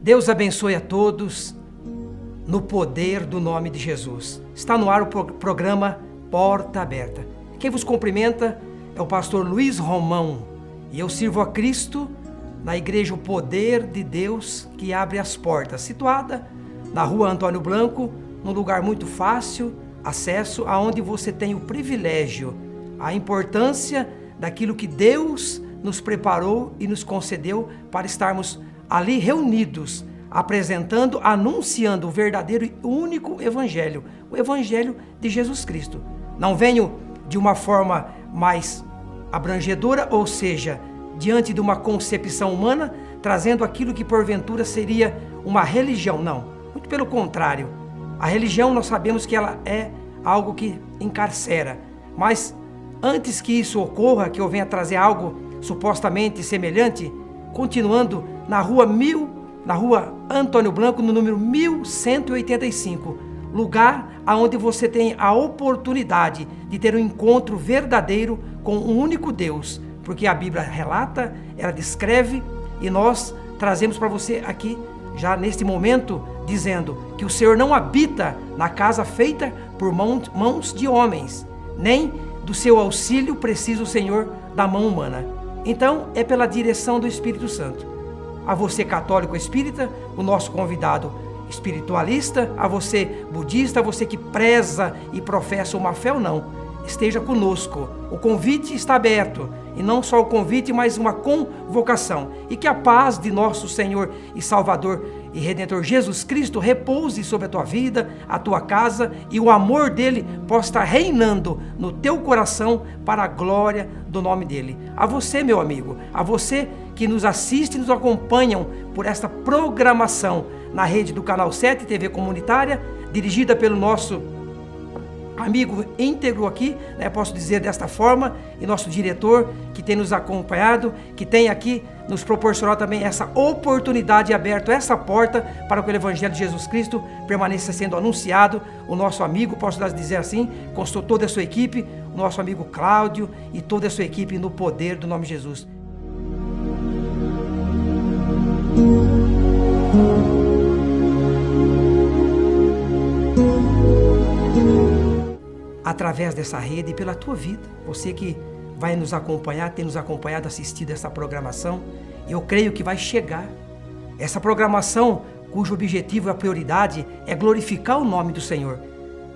Deus abençoe a todos no poder do nome de Jesus. Está no ar o programa Porta Aberta. Quem vos cumprimenta é o pastor Luiz Romão e eu sirvo a Cristo na igreja O Poder de Deus que abre as portas, situada na rua Antônio Blanco, num lugar muito fácil acesso, aonde você tem o privilégio, a importância daquilo que Deus nos preparou e nos concedeu para estarmos ali reunidos, apresentando, anunciando o verdadeiro e único Evangelho, o Evangelho de Jesus Cristo. Não venho de uma forma mais abrangedora, ou seja, diante de uma concepção humana, trazendo aquilo que porventura seria uma religião, não. Muito pelo contrário, a religião nós sabemos que ela é algo que encarcera, mas antes que isso ocorra, que eu venha trazer algo supostamente semelhante, continuando na rua Antônio Blanco, no número 1185, lugar onde você tem a oportunidade de ter um encontro verdadeiro com um único Deus, porque a Bíblia relata, ela descreve e nós trazemos para você aqui, já neste momento, dizendo que o Senhor não habita na casa feita por mãos de homens, nem do seu auxílio precisa o Senhor da mão humana. Então, é pela direção do Espírito Santo. A você católico espírita, o nosso convidado espiritualista, a você budista, a você que preza e professa uma fé ou não, esteja conosco. O convite está aberto, e não só o convite, mas uma convocação. E que a paz de nosso Senhor e Salvador e Redentor Jesus Cristo repouse sobre a tua vida, a tua casa, e o amor dele possa estar reinando no teu coração para a glória do nome dele. A você, meu amigo, a você que nos assiste e nos acompanham por esta programação na rede do Canal 7 TV Comunitária, dirigida pelo nosso amigo íntegro aqui, posso dizer desta forma, e nosso diretor que tem nos acompanhado, que tem aqui nos proporcionado também essa oportunidade aberta, essa porta para que o Evangelho de Jesus Cristo permaneça sendo anunciado. O nosso amigo, posso dizer assim, constou toda a sua equipe, o nosso amigo Cláudio e toda a sua equipe no poder do nome de Jesus. Através dessa rede e pela tua vida, você que vai nos acompanhar, tem nos acompanhado, assistido essa programação, eu creio que vai chegar essa programação cujo objetivo e a prioridade é glorificar o nome do Senhor.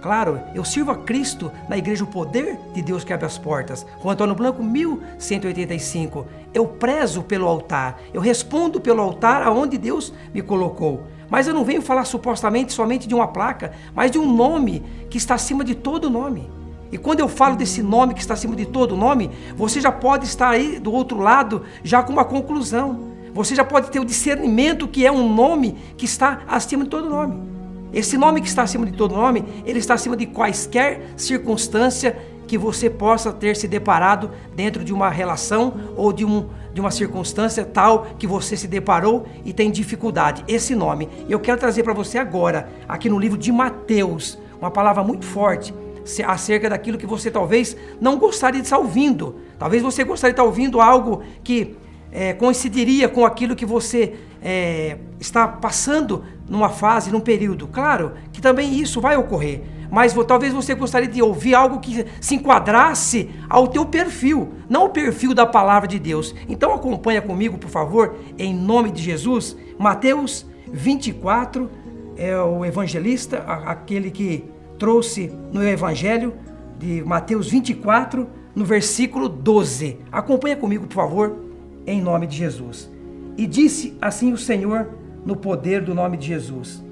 Claro, eu sirvo a Cristo na igreja O Poder de Deus que abre as portas, Rua Antônio Blanco, 1185. Eu prezo pelo altar, eu respondo pelo altar aonde Deus me colocou. Mas eu não venho falar supostamente somente de uma placa, mas de um nome que está acima de todo nome. E quando eu falo desse nome que está acima de todo nome, você já pode estar aí do outro lado já com uma conclusão. Você já pode ter o discernimento que é um nome que está acima de todo nome. Esse nome que está acima de todo nome, ele está acima de quaisquer circunstância que você possa ter se deparado dentro de uma relação ou de uma circunstância tal que você se deparou e tem dificuldade. Esse nome, eu quero trazer para você agora, aqui no livro de Mateus, uma palavra muito forte acerca daquilo que você talvez não gostaria de estar ouvindo. Talvez você gostaria de estar ouvindo algo que coincidiria com aquilo que você está passando numa fase, num período. Claro que também isso vai ocorrer, mas talvez você gostaria de ouvir algo que se enquadrasse ao teu perfil, não o perfil da palavra de Deus. Então acompanha comigo, por favor, em nome de Jesus. Mateus 24, é o evangelista, aquele que trouxe no evangelho de Mateus 24, no versículo 12. Acompanha comigo, por favor, em nome de Jesus. E disse assim o Senhor no poder do nome de Jesus: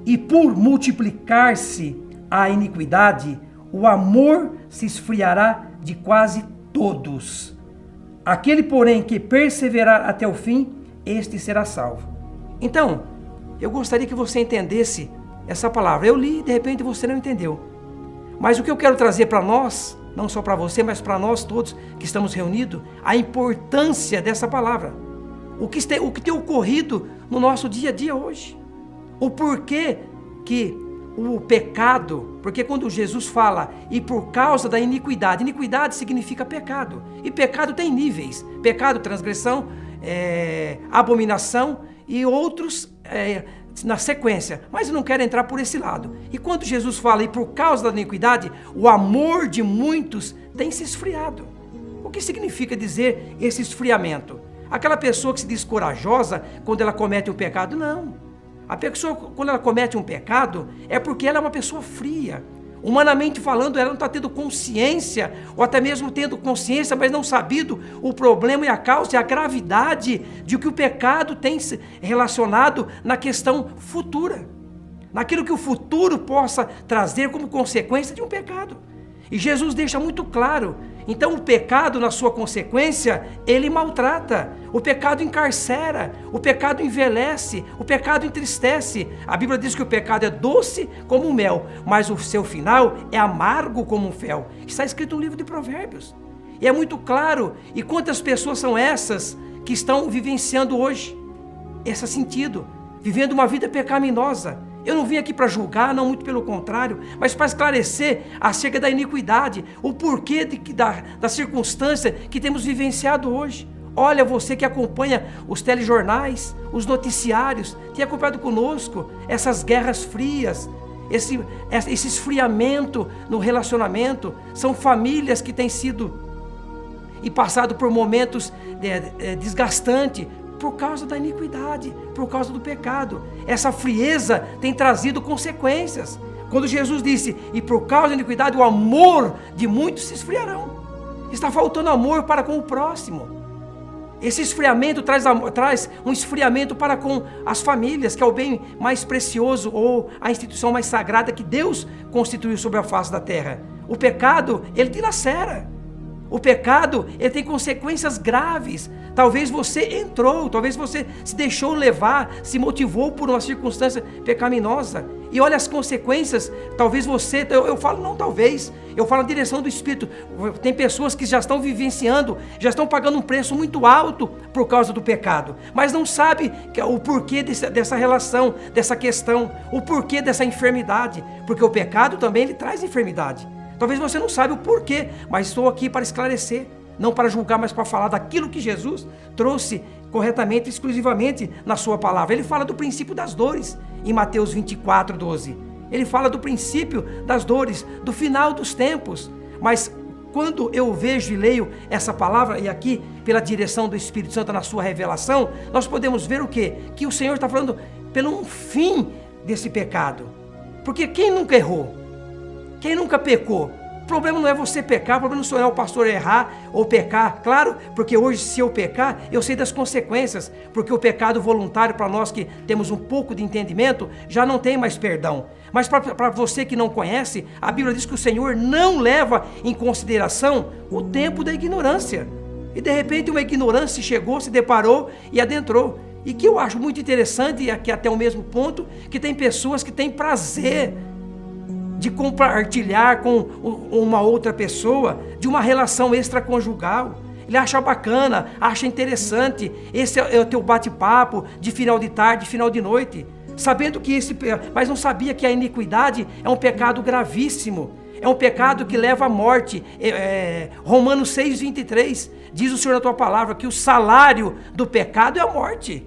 e por multiplicar-se a iniquidade, o amor se esfriará de quase todos. Aquele, porém, que perseverar até o fim, este será salvo. Então, eu gostaria que você entendesse essa palavra. Eu li e de repente você não entendeu. Mas o que eu quero trazer para nós, não só para você, mas para nós todos que estamos reunidos, a importância dessa palavra. O que tem ocorrido no nosso dia a dia hoje. O porquê que o pecado, porque quando Jesus fala, e por causa da iniquidade, iniquidade significa pecado. E pecado tem níveis. Pecado, transgressão, abominação e outros na sequência, mas eu não quero entrar por esse lado. E quando Jesus fala, e por causa da iniquidade, o amor de muitos tem se esfriado. O que significa dizer esse esfriamento? Aquela pessoa que se diz corajosa quando ela comete um pecado? Não. A pessoa, quando ela comete um pecado, é porque ela é uma pessoa fria. Humanamente falando, ela não está tendo consciência, ou até mesmo tendo consciência, mas não sabido o problema e a causa e a gravidade de que o pecado tem se relacionado na questão futura, naquilo que o futuro possa trazer como consequência de um pecado. E Jesus deixa muito claro, então o pecado na sua consequência, ele maltrata, o pecado encarcera, o pecado envelhece, o pecado entristece. A Bíblia diz que o pecado é doce como o mel, mas o seu final é amargo como um fel. Está escrito no livro de Provérbios. E é muito claro, e quantas pessoas são essas que estão vivenciando hoje esse sentido, vivendo uma vida pecaminosa. Eu não vim aqui para julgar, não, muito pelo contrário, mas para esclarecer acerca da iniquidade, o porquê da circunstância que temos vivenciado hoje. Olha, você que acompanha os telejornais, os noticiários, tem acompanhado conosco essas guerras frias, esse esfriamento no relacionamento. São famílias que têm sido e passado por momentos desgastantes, por causa da iniquidade, por causa do pecado. Essa frieza tem trazido consequências. Quando Jesus disse, e por causa da iniquidade, o amor de muitos se esfriarão. Está faltando amor para com o próximo. Esse esfriamento traz um esfriamento para com as famílias, que é o bem mais precioso, ou a instituição mais sagrada que Deus constituiu sobre a face da terra. O pecado, ele dilacera. O pecado, ele tem consequências graves. Talvez você entrou, talvez você se deixou levar, se motivou por uma circunstância pecaminosa. E olha as consequências, talvez você, eu falo não talvez, eu falo na direção do Espírito. Tem pessoas que já estão vivenciando, já estão pagando um preço muito alto por causa do pecado, mas não sabe o porquê dessa relação, dessa questão, o porquê dessa enfermidade, porque o pecado também ele traz enfermidade. Talvez você não saiba o porquê, mas estou aqui para esclarecer, não para julgar, mas para falar daquilo que Jesus trouxe corretamente, exclusivamente na sua palavra. Ele fala do princípio das dores, em Mateus 24, 12. Ele fala do princípio das dores, do final dos tempos. Mas quando eu vejo e leio essa palavra, e aqui pela direção do Espírito Santo na sua revelação, nós podemos ver o quê? Que o Senhor está falando pelo fim desse pecado. Porque quem nunca errou? Quem nunca pecou? O problema não é você pecar, o problema não é o pastor errar ou pecar. Claro, porque hoje se eu pecar, eu sei das consequências, porque o pecado voluntário para nós que temos um pouco de entendimento, já não tem mais perdão. Mas para você que não conhece, a Bíblia diz que o Senhor não leva em consideração o tempo da ignorância. E de repente uma ignorância chegou, se deparou e adentrou. E que eu acho muito interessante, e aqui até o mesmo ponto, que tem pessoas que têm prazer de compartilhar com uma outra pessoa de uma relação extraconjugal. Ele acha bacana, acha interessante. Esse é o teu bate-papo de final de tarde, de final de noite. Sabendo que mas não sabia que a iniquidade é um pecado gravíssimo. É um pecado que leva à morte. Romanos 6, 23 diz o Senhor na tua palavra que o salário do pecado é a morte.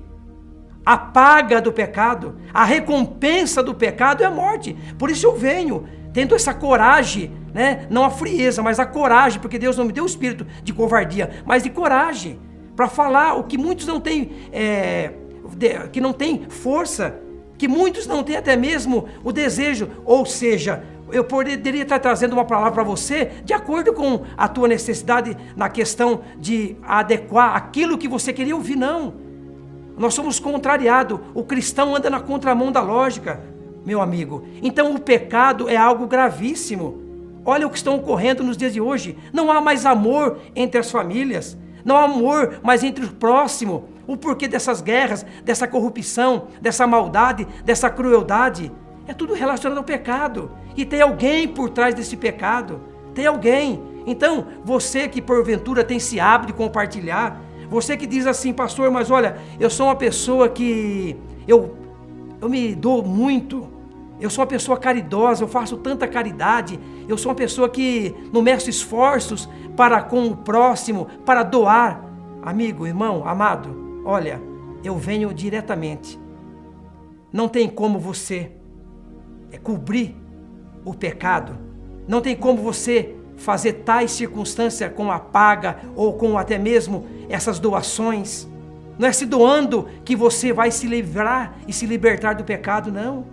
A paga do pecado, a recompensa do pecado é a morte. Por isso eu venho tendo essa coragem, né? Não a frieza, mas a coragem, porque Deus não me deu o espírito de covardia, mas de coragem, para falar o que muitos não têm, que não têm força, que muitos não têm até mesmo o desejo. Ou seja, eu poderia estar trazendo uma palavra para você de acordo com a tua necessidade na questão de adequar aquilo que você queria ouvir, não. Nós somos contrariados, o cristão anda na contramão da lógica, meu amigo. Então o pecado é algo gravíssimo. Olha o que está ocorrendo nos dias de hoje. Não há mais amor entre as famílias, não há amor mais entre o próximo. O porquê dessas guerras, dessa corrupção, dessa maldade, dessa crueldade, é tudo relacionado ao pecado. E tem alguém por trás desse pecado, tem alguém. Então você que porventura tem esse hábito de compartilhar, você que diz assim, pastor, mas olha, eu sou uma pessoa que eu me dou muito, eu sou uma pessoa caridosa, eu faço tanta caridade, eu sou uma pessoa que não meço esforços para com o próximo, para doar. Amigo, irmão, amado, olha, eu venho diretamente. Não tem como você cobrir o pecado. Não tem como você fazer tais circunstâncias com a paga ou com até mesmo essas doações. Não é se doando que você vai se livrar e se libertar do pecado, não.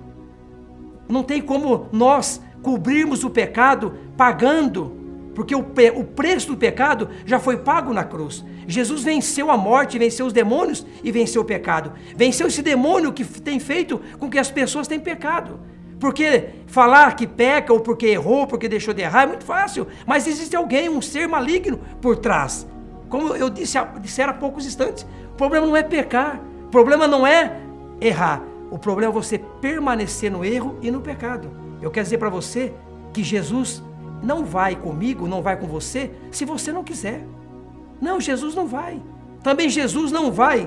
Não tem como nós cobrirmos o pecado pagando, porque o preço do pecado já foi pago na cruz. Jesus venceu a morte, venceu os demônios e venceu o pecado. Venceu esse demônio que tem feito com que as pessoas tenham pecado. Porque falar que peca ou porque errou, porque deixou de errar é muito fácil, mas existe alguém, um ser maligno por trás. Como eu dissera há poucos instantes, o problema não é pecar, o problema não é errar, o problema é você permanecer no erro e no pecado. Eu quero dizer para você que Jesus não vai comigo, não vai com você, se você não quiser. Não, Jesus não vai. Também Jesus não vai,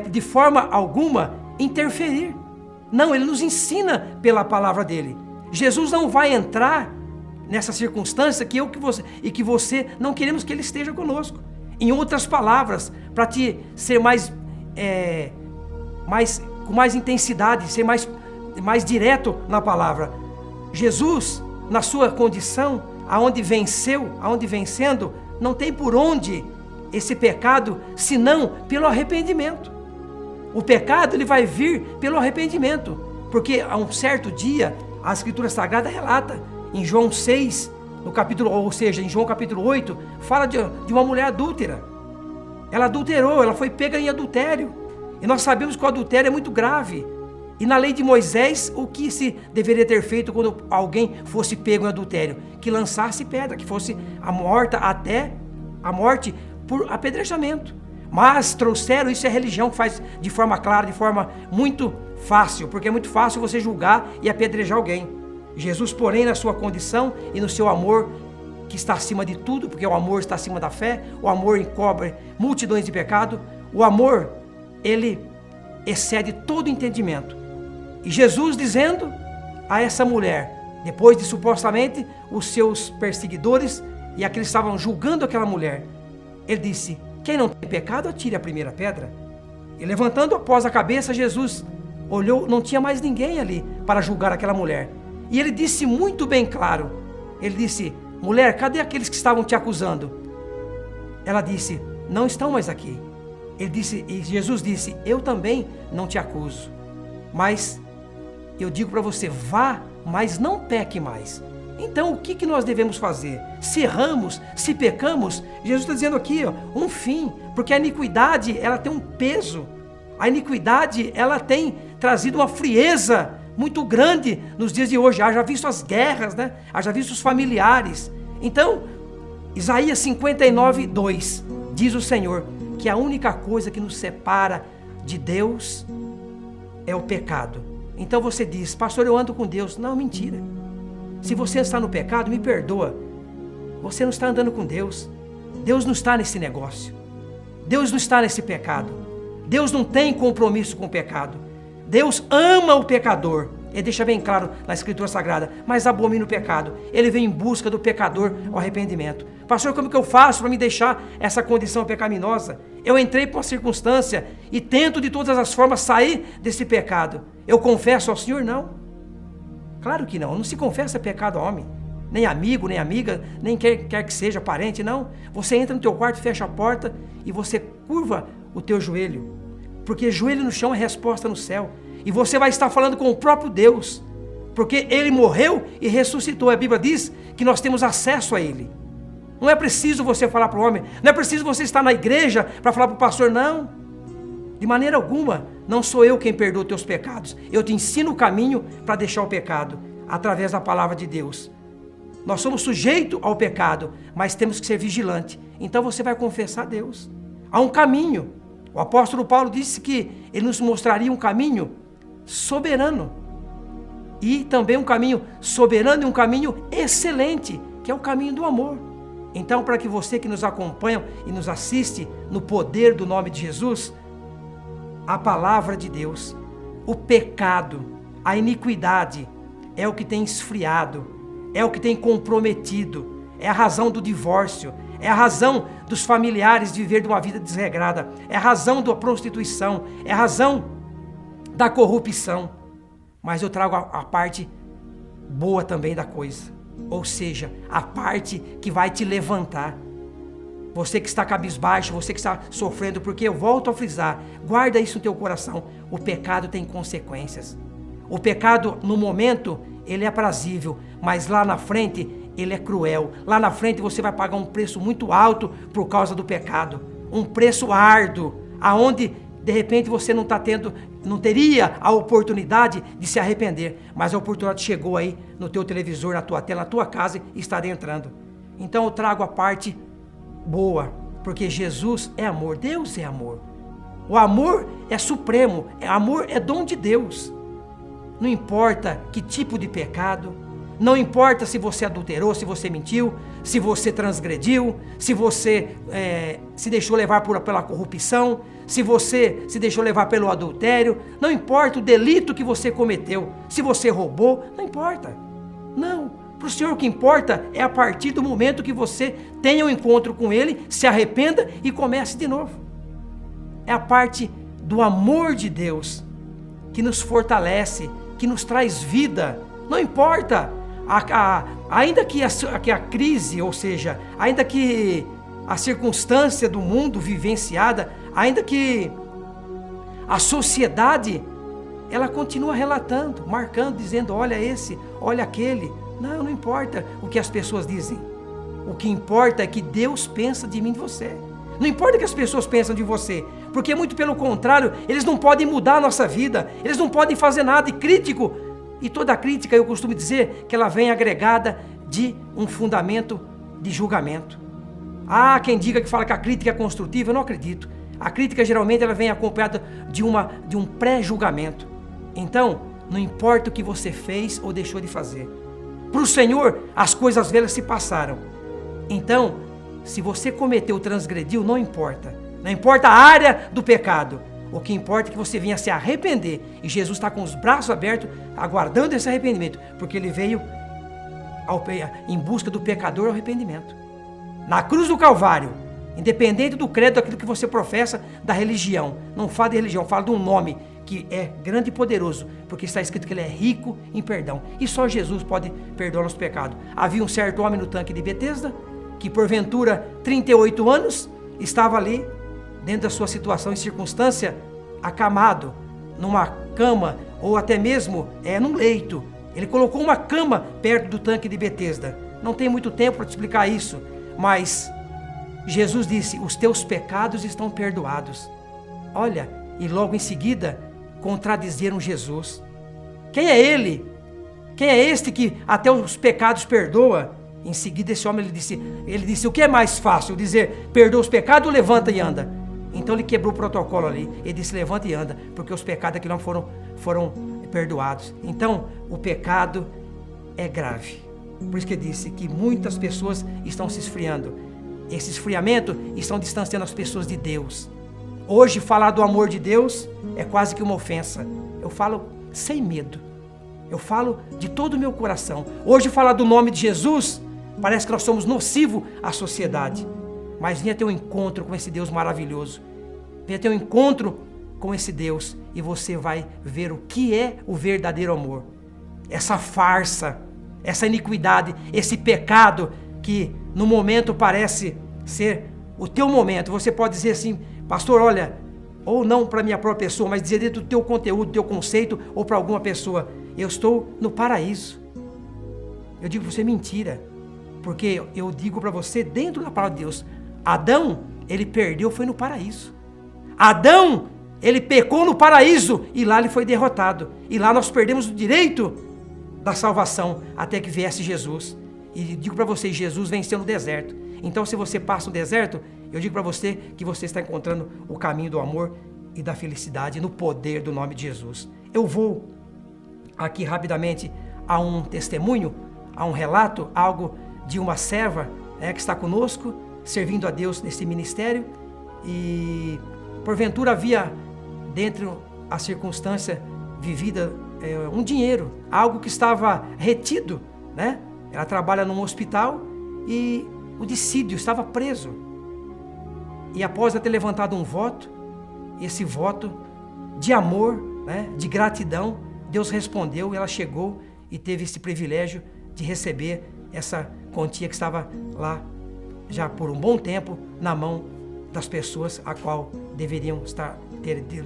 de forma alguma, interferir. Não, Ele nos ensina pela palavra dEle. Jesus não vai entrar nessa circunstância que eu que você não queremos que Ele esteja conosco. Em outras palavras, para te ser com mais intensidade, ser mais direto na palavra. Jesus, na sua condição, aonde vencendo, não tem por onde esse pecado, senão pelo arrependimento. O pecado ele vai vir pelo arrependimento, porque a um certo dia, a Escritura Sagrada relata, em João 6, no capítulo, ou seja, em João capítulo 8, fala de uma mulher adúltera. Ela adulterou, ela foi pega em adultério. E nós sabemos que o adultério é muito grave. E na lei de Moisés, o que se deveria ter feito quando alguém fosse pego em adultério? Que lançasse pedra, que fosse até a morte por apedrejamento. Mas trouxeram, isso é religião que faz de forma clara, de forma muito fácil, porque é muito fácil você julgar e apedrejar alguém. Jesus, porém, na sua condição e no seu amor, que está acima de tudo, porque o amor está acima da fé, o amor encobre multidões de pecado, o amor, ele excede todo entendimento. E Jesus dizendo a essa mulher, depois de supostamente os seus perseguidores e aqueles que estavam julgando aquela mulher, ele disse: quem não tem pecado, atire a primeira pedra. E levantando após a cabeça, Jesus olhou, não tinha mais ninguém ali para julgar aquela mulher. E ele disse muito bem claro, ele disse: mulher, cadê aqueles que estavam te acusando? Ela disse: não estão mais aqui. E Jesus disse: eu também não te acuso, mas eu digo para você, vá, mas não peque mais. Então o que nós devemos fazer? Se erramos, se pecamos, Jesus está dizendo aqui, um fim, porque a iniquidade ela tem um peso, a iniquidade ela tem trazido uma frieza muito grande nos dias de hoje. Haja visto as guerras, né? Haja visto os familiares. Então, Isaías 59, 2, diz o Senhor que a única coisa que nos separa de Deus é o pecado. Então você diz: pastor, eu ando com Deus. Não, mentira. Se você está no pecado, me perdoa. Você não está andando com Deus. Deus não está nesse negócio. Deus não está nesse pecado. Deus não tem compromisso com o pecado. Deus ama o pecador. Ele deixa bem claro na Escritura Sagrada, mas abomina o pecado. Ele vem em busca do pecador ao arrependimento. Pastor, como que eu faço para me deixar essa condição pecaminosa? Eu entrei por uma circunstância e tento de todas as formas sair desse pecado. Eu confesso ao Senhor? Não. Claro que não. Não se confessa pecado a homem. Nem amigo, nem amiga, nem quer que seja parente, não. Você entra no teu quarto, fecha a porta e você curva o teu joelho. Porque joelho no chão é resposta no céu. E você vai estar falando com o próprio Deus. Porque Ele morreu e ressuscitou. A Bíblia diz que nós temos acesso a Ele. Não é preciso você falar para o homem. Não é preciso você estar na igreja para falar para o pastor, não. De maneira alguma, não sou eu quem perdoa os teus pecados. Eu te ensino o caminho para deixar o pecado, através da palavra de Deus. Nós somos sujeitos ao pecado, mas temos que ser vigilantes. Então você vai confessar a Deus. Há um caminho. O apóstolo Paulo disse que ele nos mostraria um caminho soberano. E também um caminho soberano e um caminho excelente, que é o caminho do amor. Então, para que você que nos acompanha e nos assiste no poder do nome de Jesus, a palavra de Deus, o pecado, a iniquidade é o que tem esfriado, é o que tem comprometido, é a razão do divórcio, é a razão dos familiares de viver de uma vida desregrada, é a razão da prostituição, é a razão da corrupção. Mas eu trago a parte boa também da coisa, ou seja, a parte que vai te levantar. Você que está cabisbaixo, você que está sofrendo, porque eu volto a frisar, guarda isso no teu coração, o pecado tem consequências. O pecado, no momento, ele é aprazível, mas lá na frente, ele é cruel. Lá na frente você vai pagar um preço muito alto por causa do pecado. Um preço árduo, aonde de repente você não teria a oportunidade de se arrepender, mas a oportunidade chegou aí no teu televisor, na tua tela, na tua casa e está adentrando. Então eu trago a parte boa, porque Jesus é amor, Deus é amor. O amor é supremo, amor é dom de Deus. Não importa que tipo de pecado, não importa se você adulterou, se você mentiu, se você transgrediu, se você se deixou levar pela corrupção, se você se deixou levar pelo adultério, não importa o delito que você cometeu, se você roubou, não importa. Não, para o Senhor o que importa é a partir do momento que você tenha um encontro com Ele, se arrependa e comece de novo. É a parte do amor de Deus que nos fortalece, que nos traz vida. Não importa, ainda que a crise, ou seja, ainda que a circunstância do mundo vivenciada, ainda que a sociedade, ela continua relatando, marcando, dizendo, olha esse, olha aquele. Não importa o que as pessoas dizem. O que importa é que Deus pensa de mim e de você. Não importa o que as pessoas pensam de você, porque muito pelo contrário, eles não podem mudar a nossa vida, eles não podem fazer nada. E crítico, e toda crítica eu costumo dizer que ela vem agregada de um fundamento de julgamento. Quem diga que fala que a crítica é construtiva, eu não acredito. A crítica geralmente ela vem acompanhada de um pré-julgamento. Então, não importa o que você fez ou deixou de fazer. Para o Senhor, as coisas velhas se passaram. Então, se você cometeu, transgrediu, não importa. Não importa a área do pecado. O que importa é que você venha se arrepender. E Jesus está com os braços abertos, aguardando esse arrependimento. Porque Ele veio em busca do pecador ao arrependimento. Na cruz do Calvário, independente do credo, daquilo que você professa, da religião. Não fala de religião, fala de um nome que é grande e poderoso, porque está escrito que Ele é rico em perdão. E só Jesus pode perdoar os pecados. Havia um certo homem no tanque de Betesda, que porventura, 38 anos, estava ali, dentro da sua situação e circunstância, acamado, numa cama, ou até mesmo num leito. Ele colocou uma cama perto do tanque de Betesda. Não tem muito tempo para te explicar isso, mas Jesus disse, os teus pecados estão perdoados. Olha, e logo em seguida, contradizeram Jesus. Quem é Ele? Quem é este que até os pecados perdoa? Em seguida esse homem ele disse, o que é mais fácil? Dizer, perdoa os pecados ou levanta e anda? Então ele quebrou o protocolo ali, ele disse, levanta e anda, porque os pecados aqui não foram perdoados. Então, o pecado é grave. Por isso que ele disse que muitas pessoas estão se esfriando. Esse esfriamento estão distanciando as pessoas de Deus. Hoje, falar do amor de Deus é quase que uma ofensa. Eu falo sem medo. Eu falo de todo o meu coração. Hoje, falar do nome de Jesus, parece que nós somos nocivos à sociedade. Mas venha ter um encontro com esse Deus maravilhoso. Venha ter um encontro com esse Deus e você vai ver o que é o verdadeiro amor. Essa farsa, essa iniquidade, esse pecado que no momento parece ser o teu momento. Você pode dizer assim, pastor, olha, ou não para minha própria pessoa, mas dizer dentro do teu conteúdo, do teu conceito, ou para alguma pessoa, eu estou no paraíso. Eu digo para você, mentira, porque eu digo para você, dentro da palavra de Deus, Adão, ele perdeu, foi no paraíso. Adão, ele pecou no paraíso e lá ele foi derrotado. E lá nós perdemos o direito da salvação até que viesse Jesus. E digo para vocês, Jesus venceu no deserto. Então se você passa no deserto, eu digo para você que você está encontrando o caminho do amor e da felicidade no poder do nome de Jesus. Eu vou aqui rapidamente a um testemunho, a um relato, algo de uma serva que está conosco, servindo a Deus nesse ministério. E porventura havia dentro a circunstância vivida um dinheiro, algo que estava retido, né? Ela trabalha num hospital e o dissídio, estava preso. E após ter levantado um voto, esse voto de amor, né, de gratidão, Deus respondeu e ela chegou e teve esse privilégio de receber essa quantia que estava lá já por um bom tempo na mão das pessoas a qual deveriam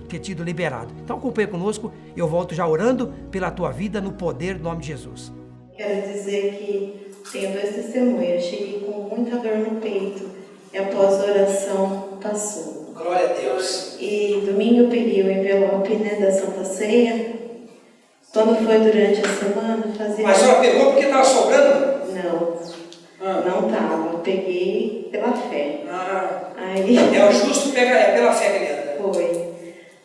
ter tido liberado. Então acompanhe conosco e eu volto já orando pela tua vida no poder do nome de Jesus. Quero dizer que tenho 2 testemunhos. Eu cheguei com muita dor no peito e após a oração passou. Glória a Deus. E domingo eu peguei o envelope, né, da Santa Ceia. Quando foi durante a semana, fazia... Mas a senhora pegou porque estava sobrando? Não estava. Peguei pela fé. Aí... É o justo é pela fé que ele anda. Foi.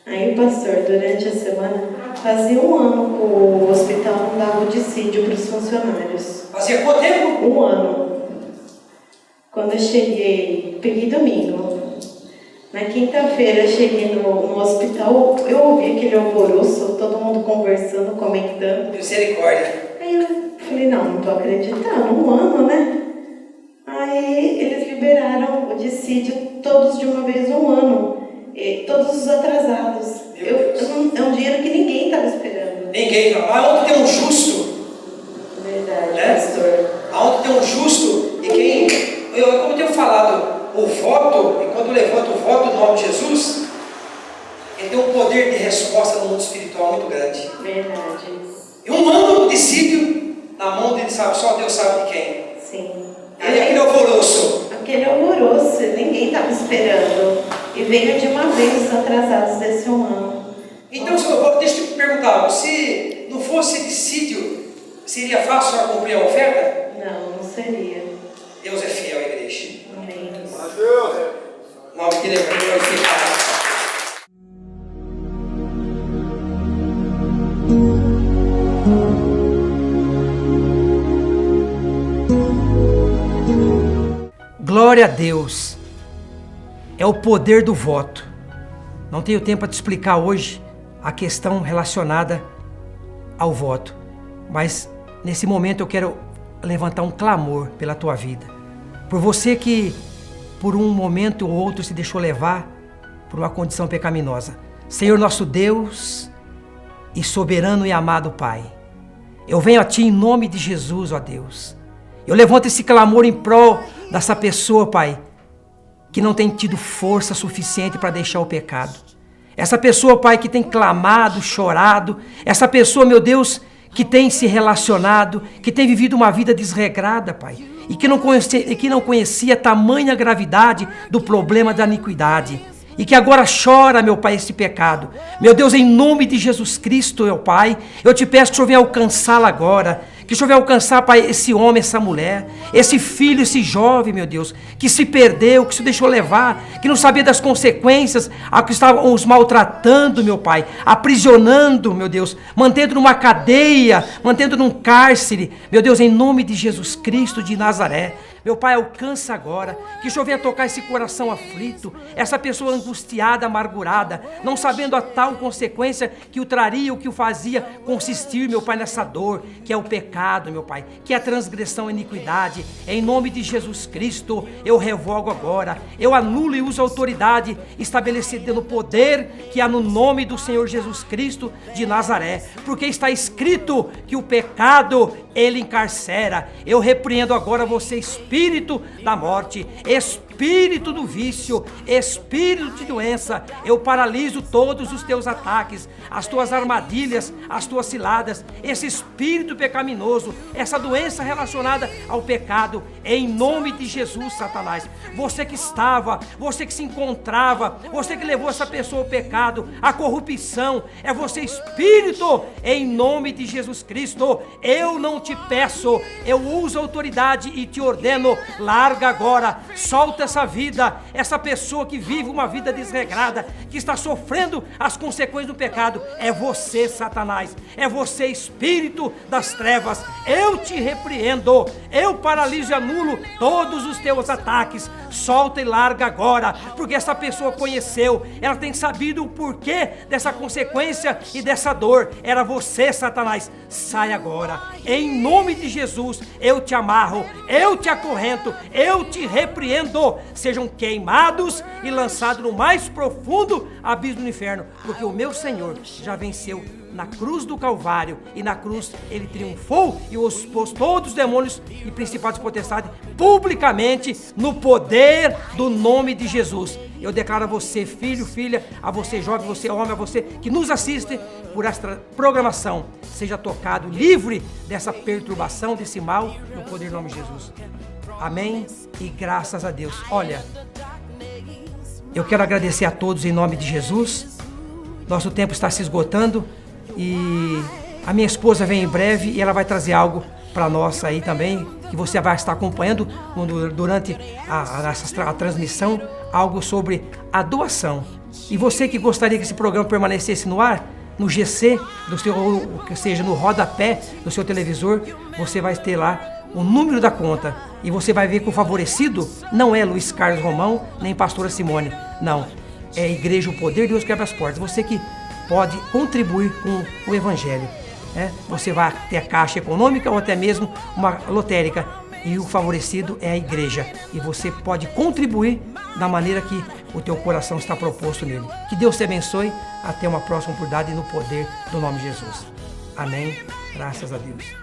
Aí o pastor, durante a semana, fazia 1 ano que o hospital não dava o dissídio para os funcionários. Fazia quanto tempo? 1 ano. Quando eu cheguei, peguei domingo. Na quinta-feira eu cheguei no hospital, eu ouvi aquele alvoroço, todo mundo conversando, comentando. Misericórdia. Aí eu falei, não estou acreditando, 1 ano, né? Aí eles liberaram o dissídio todos de uma vez, 1 ano. E todos os atrasados. É um dinheiro que ninguém estava esperando. Ninguém. Aonde tem um justo? Verdade, né? pastor. Aonde tem um justo e quem... como eu tenho falado, o voto, e quando levanta o voto no nome de Jesus, ele tem um poder de resposta no mundo espiritual muito grande. Verdade. E 1 ano de dissídio na mão dele, sabe, só Deus sabe de quem. Sim. Aí aquele alvoroço. Aquele alvoroço, ninguém estava esperando. E veio de uma vez os atrasados desse 1 ano. Então, deixa eu te perguntar, se não fosse dissídio, seria fácil para cumprir a oferta? Não seria. Deus é fiel à igreja. Amém. O nome dele é glorificado. Glória a Deus. É o poder do voto. Não tenho tempo para te explicar hoje a questão relacionada ao voto. Mas nesse momento eu quero levantar um clamor pela tua vida. Por você que por um momento ou outro se deixou levar por uma condição pecaminosa. Senhor nosso Deus e soberano e amado Pai, eu venho a Ti em nome de Jesus, ó Deus. Eu levanto esse clamor em prol dessa pessoa, Pai, que não tem tido força suficiente para deixar o pecado. Essa pessoa, Pai, que tem clamado, chorado. Essa pessoa, meu Deus, que tem se relacionado, que tem vivido uma vida desregrada, Pai. E que não conhecia tamanha gravidade do problema da iniquidade. E que agora chora, meu Pai, esse pecado. Meu Deus, em nome de Jesus Cristo, meu Pai, eu te peço que o Senhor venha alcançá-la agora. Que o Senhor venha alcançar, Pai, esse homem, essa mulher, esse filho, esse jovem, meu Deus, que se perdeu, que se deixou levar, que não sabia das consequências, a que estavam os maltratando, meu Pai, aprisionando, meu Deus, mantendo numa cadeia, mantendo num cárcere, meu Deus, em nome de Jesus Cristo de Nazaré. Meu Pai, alcança agora, que o Senhor venha tocar esse coração aflito, essa pessoa angustiada, amargurada, não sabendo a tal consequência que o traria, o que o fazia consistir, meu Pai, nessa dor, que é o pecado, meu Pai, que é a transgressão, a iniquidade. Em nome de Jesus Cristo, eu revogo agora, eu anulo e uso a autoridade estabelecida no poder que há no nome do Senhor Jesus Cristo de Nazaré, porque está escrito que o pecado, ele encarcera. Eu repreendo agora você, espírito da morte, espírito do vício, espírito de doença. Eu paraliso todos os teus ataques, as tuas armadilhas, as tuas ciladas, esse espírito pecaminoso, essa doença relacionada ao pecado, em nome de Jesus, Satanás. Você que estava, você que se encontrava, você que levou essa pessoa ao pecado, à corrupção, é você, espírito, em nome de Jesus Cristo. Eu não te peço, eu uso a autoridade e te ordeno, larga agora, solta essa vida, essa pessoa que vive uma vida desregrada, que está sofrendo as consequências do pecado. É você, Satanás, é você, espírito das trevas. Eu te repreendo, eu paraliso e anulo todos os teus ataques. Solta e larga agora, porque essa pessoa conheceu, ela tem sabido o porquê dessa consequência e dessa dor. Era você, Satanás. Sai agora, em em nome de Jesus, eu te amarro, eu te acorrento, eu te repreendo. Sejam queimados e lançados no mais profundo abismo do inferno, porque o meu Senhor já venceu na cruz do Calvário, e na cruz ele triunfou e expôs todos os demônios e principados e potestades publicamente no poder do nome de Jesus. Eu declaro a você, filho, filha, a você jovem, a você homem, a você que nos assiste por esta programação, seja tocado, livre dessa perturbação, desse mal, no poder do nome de Jesus. Amém e graças a Deus. Olha, eu quero agradecer a todos em nome de Jesus. Nosso tempo está se esgotando e a minha esposa vem em breve e ela vai trazer algo para nós aí também, que você vai estar acompanhando durante a transmissão, algo sobre a doação. E você que gostaria que esse programa permanecesse no ar, no GC, ou seja, no rodapé do seu televisor, você vai ter lá o número da conta. E você vai ver que o favorecido não é Luiz Carlos Romão, nem pastora Simone. Não, é a Igreja O Poder de Deus Quebra as Portas. Você que pode contribuir com o Evangelho. Você vai ter a Caixa Econômica ou até mesmo uma lotérica. E o favorecido é a igreja. E você pode contribuir da maneira que o teu coração está proposto nele. Que Deus te abençoe. Até uma próxima oportunidade no poder do nome de Jesus. Amém. Graças a Deus.